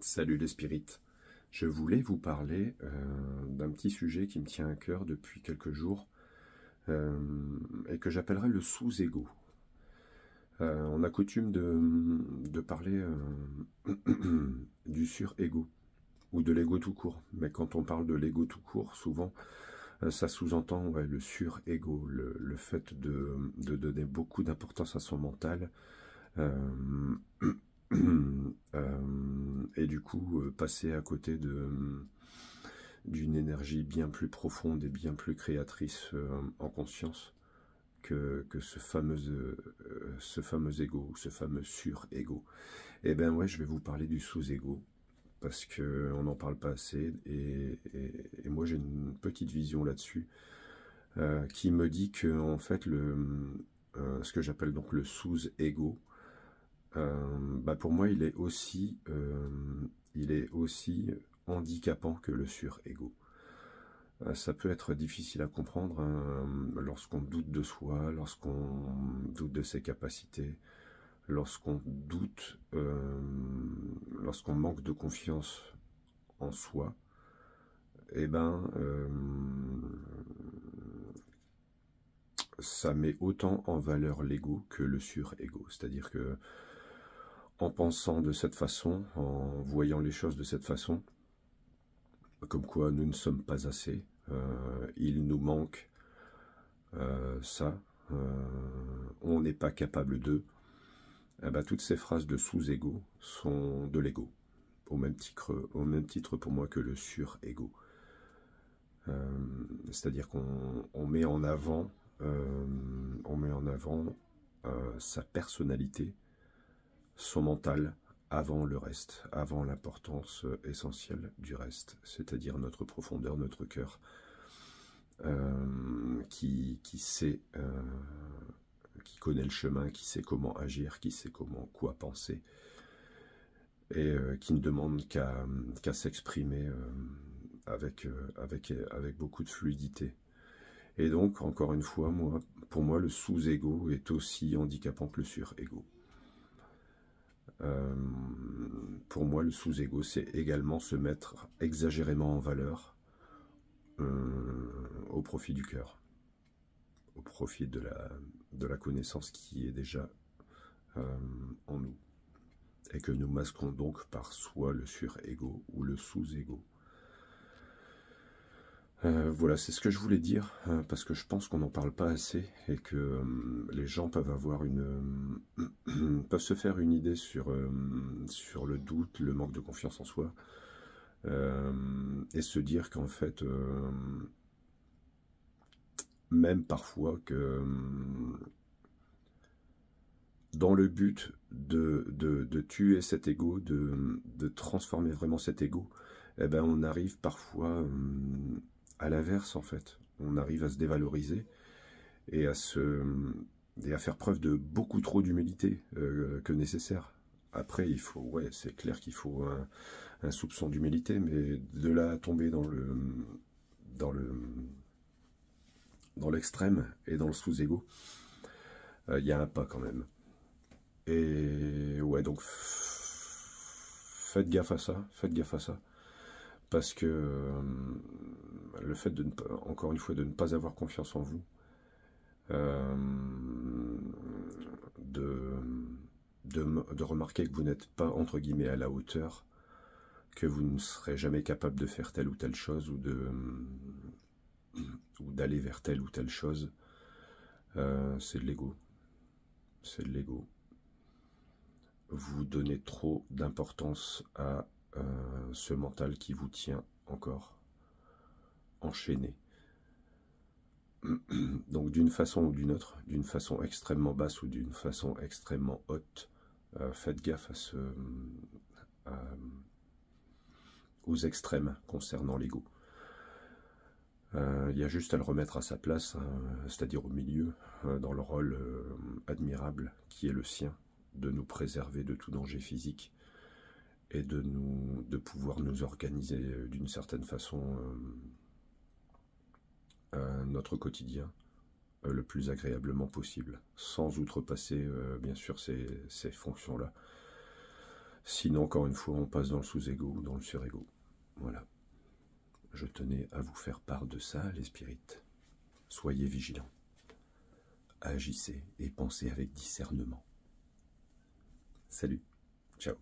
Salut les spirites. Je voulais vous parler d'un petit sujet qui me tient à cœur depuis quelques jours euh, et que j'appellerais le sous-ego. On a coutume de parler du sur-ego ou de l'ego tout court. Mais quand on parle de l'ego tout court, souvent ça sous-entend le sur-ego, le fait de donner beaucoup d'importance à son mental. Euh, et du coup passer à côté d'une énergie bien plus profonde et bien plus créatrice en conscience que ce fameux ego, ce fameux sur-ego. Et ben ouais, je vais vous parler du sous-ego parce qu'on n'en parle pas assez et moi j'ai une petite vision là-dessus qui me dit que en fait ce que j'appelle donc le sous-ego, pour moi, il est aussi handicapant que le sur-ego. Ça peut être difficile à comprendre lorsqu'on doute de soi, lorsqu'on doute de ses capacités, lorsqu'on doute, lorsqu'on manque de confiance en soi. Et ça met autant en valeur l'ego que le sur-ego. C'est-à-dire que en pensant de cette façon, en voyant les choses de cette façon, comme quoi nous ne sommes pas assez, il nous manque ça, on n'est pas capable de, toutes ces phrases de sous-ego sont de l'ego, au même titre pour moi que le sur-ego. C'est-à-dire qu'on met en avant, sa personnalité, son mental, avant le reste, avant l'importance essentielle du reste, c'est-à-dire notre profondeur, notre cœur, qui sait, qui connaît le chemin, qui sait comment agir, qui sait quoi penser, et qui ne demande qu'à s'exprimer avec beaucoup de fluidité. Et donc, encore une fois, pour moi, le sous-ego est aussi handicapant que le sur-ego. Pour moi, le sous-ego, c'est également se mettre exagérément en valeur au profit du cœur, au profit de la connaissance qui est déjà en nous, et que nous masquons donc par soit le sur-ego ou le sous-ego. Voilà, c'est ce que je voulais dire, parce que je pense qu'on n'en parle pas assez et que les gens peuvent avoir peuvent se faire une idée sur le doute, le manque de confiance en soi, et se dire qu'en fait, même parfois que dans le but de tuer cet ego, de transformer vraiment cet ego, on arrive parfois à l'inverse en fait. On arrive à se dévaloriser et à faire preuve de beaucoup trop d'humilité que nécessaire. Après, c'est clair qu'il faut un soupçon d'humilité, mais de là à tomber dans l'extrême et dans le sous-ego, il y a un pas quand même. Et ouais, donc faites gaffe à ça, parce que le fait encore une fois, de ne pas avoir confiance en vous, de remarquer que vous n'êtes pas, entre guillemets, à la hauteur, que vous ne serez jamais capable de faire telle ou telle chose, ou d'aller vers telle ou telle chose, c'est de l'ego. C'est de l'ego. Vous donnez trop d'importance à ce mental qui vous tient encore enchaîné. Donc d'une façon ou d'une autre, d'une façon extrêmement basse ou d'une façon extrêmement haute, faites gaffe aux extrêmes concernant l'ego. Il y a juste à le remettre à sa place, c'est-à-dire au milieu, dans le rôle admirable qui est le sien, de nous préserver de tout danger physique et de pouvoir nous organiser d'une certaine façon notre quotidien le plus agréablement possible, sans outrepasser bien sûr ces fonctions-là. Sinon, encore une fois, on passe dans le sous-ego ou dans le sur-ego. Voilà. Je tenais à vous faire part de ça, les spirites. Soyez vigilants. Agissez et pensez avec discernement. Salut. Ciao.